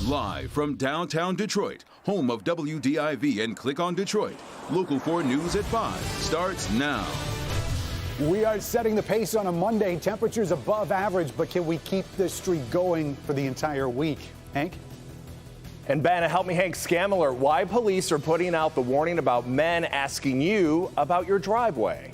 Live from downtown Detroit, home of WDIV and Click on Detroit, Local 4 News at 5 starts now. We are setting the pace on a Monday. Temperatures above average, but can we keep this streak going for the entire week? Hank? And Ben, help me, Hank Scammler, why police are putting out the warning about men asking you about your driveway.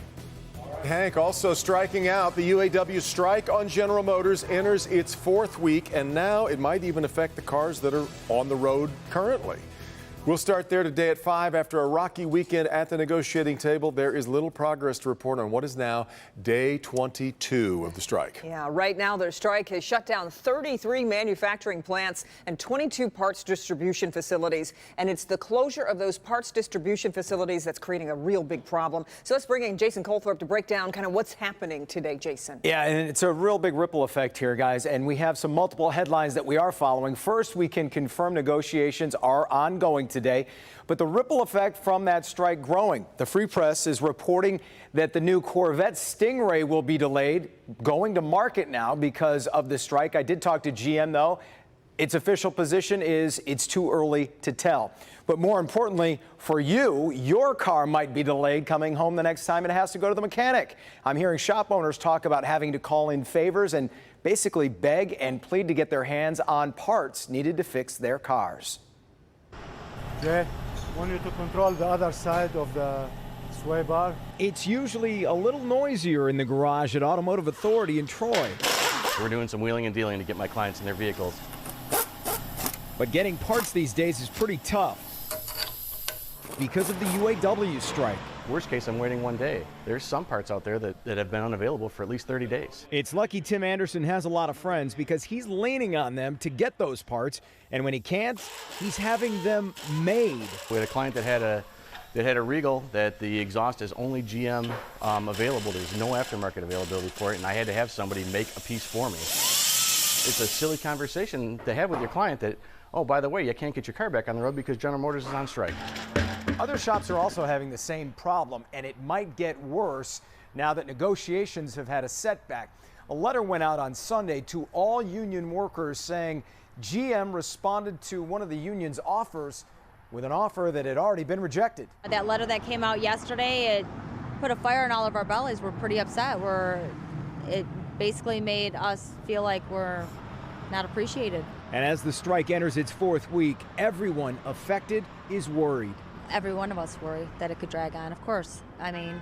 Hank, also striking out, the UAW strike on General Motors enters its fourth week, and now it might even affect the cars that are on the road currently. We'll start there today at 5. After a rocky weekend at the negotiating table, there is little progress to report on what is now day 22 of the strike. Yeah, right now their strike has shut down 33 manufacturing plants and 22 parts distribution facilities. And it's the closure of those parts distribution facilities that's creating a real big problem. So let's bring in Jason Colthorpe to break down kind of what's happening today, Jason. Yeah, and it's a real big ripple effect here, guys. And we have some multiple headlines that we are following. First, we can confirm negotiations are ongoing today, but the ripple effect from that strike growing. The Free Press is reporting that the new Corvette Stingray will be delayed, going to market now because of the strike. I did talk to GM, though. Its official position is it's too early to tell. But more importantly, for you, your car might be delayed coming home the next time it has to go to the mechanic. I'm hearing shop owners talk about having to call in favors and basically beg and plead to get their hands on parts needed to fix their cars. They want you to control the other side of the sway bar. It's usually a little noisier in the garage at Automotive Authority in Troy. We're doing some wheeling and dealing to get my clients in their vehicles. But getting parts these days is pretty tough because of the UAW strike. Worst case, I'm waiting one day. There's some parts out there that have been unavailable for at least 30 days. It's lucky Tim Anderson has a lot of friends because he's leaning on them to get those parts, and when he can't, he's having them made. We had a client that had a Regal that the exhaust is only GM available. There's no aftermarket availability for it, and I had to have somebody make a piece for me. It's a silly conversation to have with your client that, oh, by the way, you can't get your car back on the road because General Motors is on strike. Other shops are also having the same problem, and it might get worse now that negotiations have had a setback. A letter went out on Sunday to all union workers saying GM responded to one of the union's offers with an offer that had already been rejected. That letter that came out yesterday, it put a fire in all of our bellies. We're pretty upset. It basically made us feel like we're not appreciated. And as the strike enters its fourth week, everyone affected is worried. Every one of us worry that it could drag on, of course. I mean,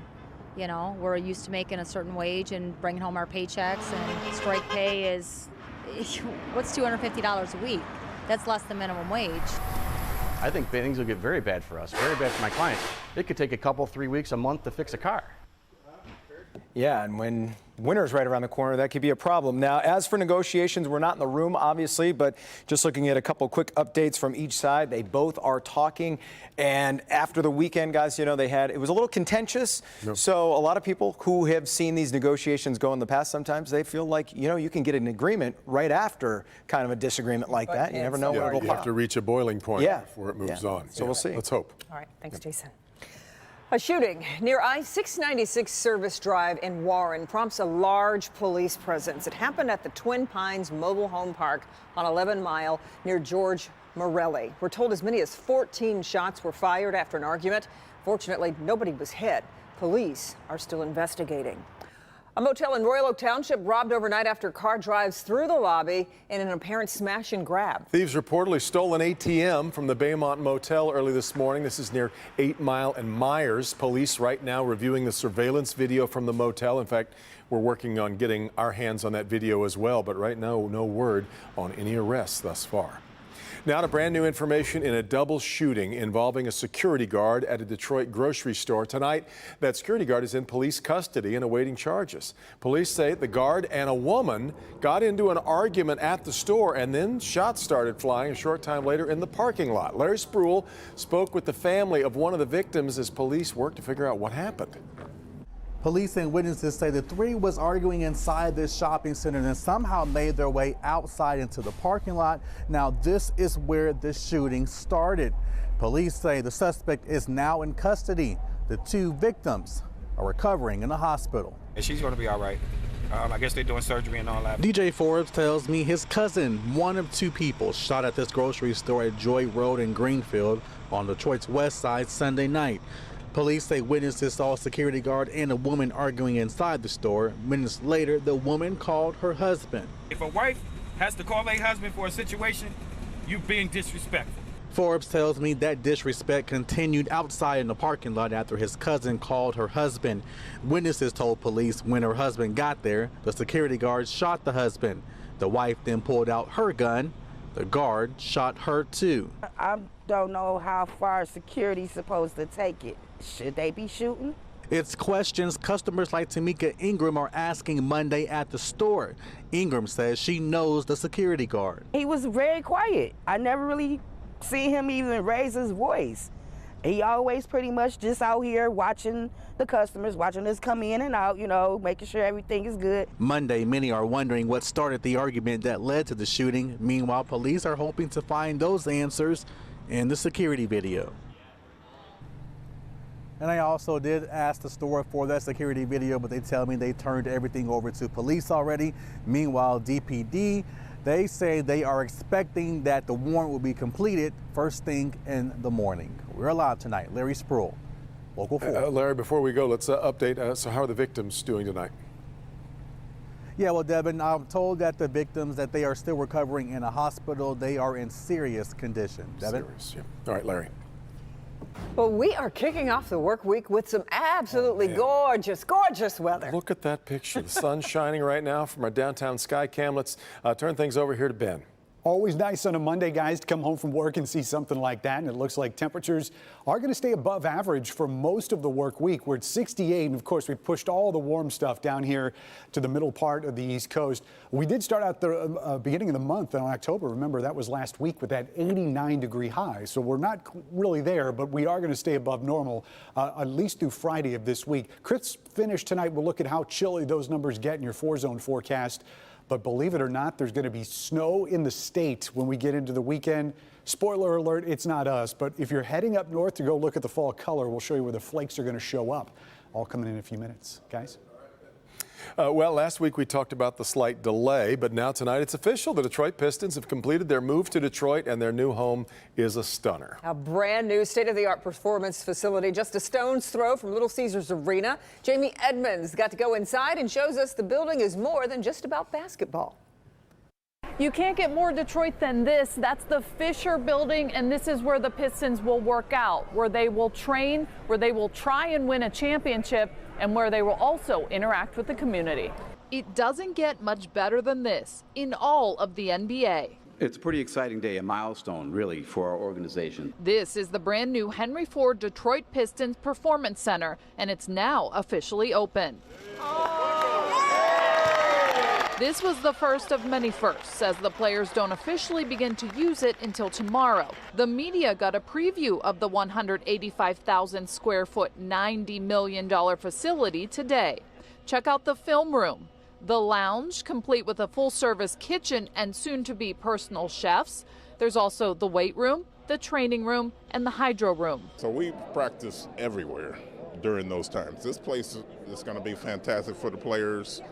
you know, we're used to making a certain wage and bringing home our paychecks, and strike pay is, what's $250 a week? That's less than minimum wage. I think things will get very bad for us, very bad for my clients. It could take a couple, 3 weeks, a month to fix a car. Yeah, and when winter's right around the corner, that could be a problem. Now, as for negotiations, we're not in the room, obviously, but just looking at a couple quick updates from each side. They both are talking. And after the weekend, guys, you know, it was a little contentious. Yep. So a lot of people who have seen these negotiations go in the past, sometimes they feel like, you know, you can get an agreement right after kind of a disagreement like that. You never know where it'll pop. You have to reach a boiling point before it moves on. So we'll see. Let's hope. All right. Thanks, Jason. A shooting near I-696 Service Drive in Warren prompts a large police presence. It happened at the Twin Pines Mobile Home Park on 11 Mile near George Morelli. We're told as many as 14 shots were fired after an argument. Fortunately, nobody was hit. Police are still investigating. A motel in Royal Oak Township robbed overnight after a car drives through the lobby in an apparent smash and grab. Thieves reportedly stole an ATM from the Baymont Motel early this morning. This is near 8 Mile and Myers. Police right now reviewing the surveillance video from the motel. In fact, we're working on getting our hands on that video as well, but right now, no word on any arrests thus far. Now to brand new information in a double shooting involving a security guard at a Detroit grocery store. Tonight, that security guard is in police custody and awaiting charges. Police say the guard and a woman got into an argument at the store, and then shots started flying a short time later in the parking lot. Larry Spruill spoke with the family of one of the victims as police work to figure out what happened. Police and witnesses say the three was arguing inside this shopping center and somehow made their way outside into the parking lot. Now, this is where the shooting started. Police say the suspect is now in custody. The two victims are recovering in the hospital. And she's going to be all right. I guess they're doing surgery and all that. DJ Forbes tells me his cousin, one of two people, shot at this grocery store at Joy Road in Greenfield on Detroit's west side Sunday night. Police say witnesses saw a security guard and a woman arguing inside the store. Minutes later, the woman called her husband. If a wife has to call a husband for a situation, you're being disrespectful. Forbes tells me that disrespect continued outside in the parking lot after his cousin called her husband. Witnesses told police when her husband got there, the security guard shot the husband. The wife then pulled out her gun. The guard shot her too. I don't know how far security's supposed to take it. Should they be shooting? It's questions customers like Tamika Ingram are asking Monday at the store. Ingram says she knows the security guard. He was very quiet. I never really seen him even raise his voice. He always pretty much just out here watching the customers, watching us come in and out, you know, making sure everything is good. Monday, many are wondering what started the argument that led to the shooting. Meanwhile, police are hoping to find those answers in the security video. And I also did ask the store for that security video, but they tell me they turned everything over to police already. Meanwhile, DPD, they say they are expecting that the warrant will be completed first thing in the morning. We're live tonight. Larry Spruill, Local 4. Larry, before we go, let's update. So how are the victims doing tonight? Yeah, well, Devin, I'm told that the victims, that they are still recovering in a hospital. They are in serious condition. Devin? Serious, yeah. All right, Larry. Well, we are kicking off the work week with some absolutely gorgeous weather. Look at that picture. The sun's shining right now from our downtown Skycam. Let's turn things over here to Ben. Always nice on a Monday, guys, to come home from work and see something like that. And it looks like temperatures are going to stay above average for most of the work week. We're at 68. And of course, we pushed all the warm stuff down here to the middle part of the East Coast. We did start out the beginning of the month in October. Remember, that was last week with that 89-degree high. So we're not really there, but we are going to stay above normal at least through Friday of this week. Crisp finish tonight. We'll look at how chilly those numbers get in your 4-zone forecast. But believe it or not, there's going to be snow in the state when we get into the weekend. Spoiler alert, it's not us. But if you're heading up north to go look at the fall color, we'll show you where the flakes are going to show up. All coming in a few minutes. Guys? Well, last week we talked about the slight delay, but now tonight it's official. The Detroit Pistons have completed their move to Detroit, and their new home is a stunner. A brand new state-of-the-art performance facility just a stone's throw from Little Caesars Arena. Jamie Edmonds got to go inside and shows us the building is more than just about basketball. You can't get more Detroit than this. That's the Fisher Building, and this is where the Pistons will work out, where they will train, where they will try and win a championship, and where they will also interact with the community. It doesn't get much better than this in all of the NBA. It's a pretty exciting day, a milestone, really, for our organization. This is the brand new Henry Ford Detroit Pistons Performance Center, and it's now officially open. This was the first of many firsts, as the players don't officially begin to use it until tomorrow. The media got a preview of the 185,000 square foot, $90 million facility today. Check out the film room, the lounge, complete with a full-service kitchen and soon-to-be personal chefs. There's also the weight room, the training room, and the hydro room. So we practice everywhere during those times. This place is going to be fantastic for the players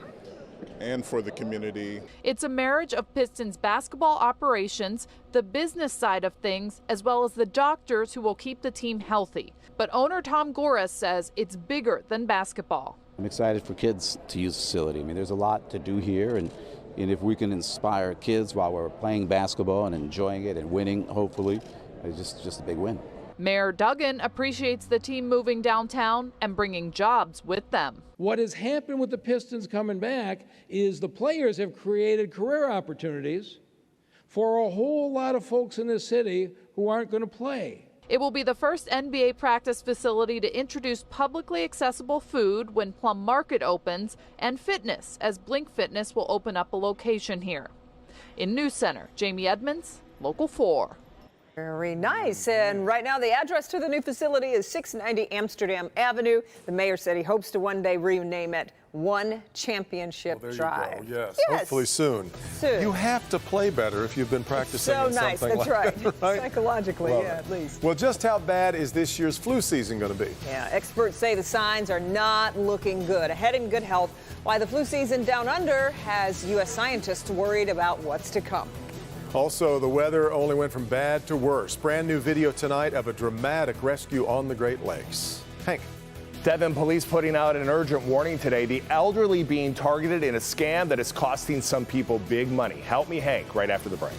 and for the community. It's a marriage of Pistons basketball operations, the business side of things, as well as the doctors who will keep the team healthy. But owner Tom Gores says it's bigger than basketball. I'm excited for kids to use the facility. I mean, there's a lot to do here, and if we can inspire kids while we're playing basketball and enjoying it and winning, hopefully, it's just a big win. Mayor Duggan appreciates the team moving downtown and bringing jobs with them. What has happened with the Pistons coming back is the players have created career opportunities for a whole lot of folks in this city who aren't going to play. It will be the first NBA practice facility to introduce publicly accessible food when Plum Market opens, and fitness, as Blink Fitness will open up a location here. In News Center, Jamie Edmonds, Local 4. Very nice. And right now, the address to the new facility is 690 Amsterdam Avenue. The mayor said he hopes to one day rename it one championship There drive. you go. Yes. Hopefully soon. Soon. You have to play better if you've been practicing So in nice. something That's like that, right? Psychologically, Love yeah, it. at least. Well, just how bad is this year's flu season going to be? Yeah, experts say the signs are not looking good. Ahead in good health, why the flu season down under has U.S. scientists worried about what's to come. Also, the weather only went from bad to worse. Brand new video tonight of a dramatic rescue on the Great Lakes. Hank. Devon police putting out an urgent warning today. The elderly being targeted in a scam that is costing some people big money. Help me, Hank, right after the break.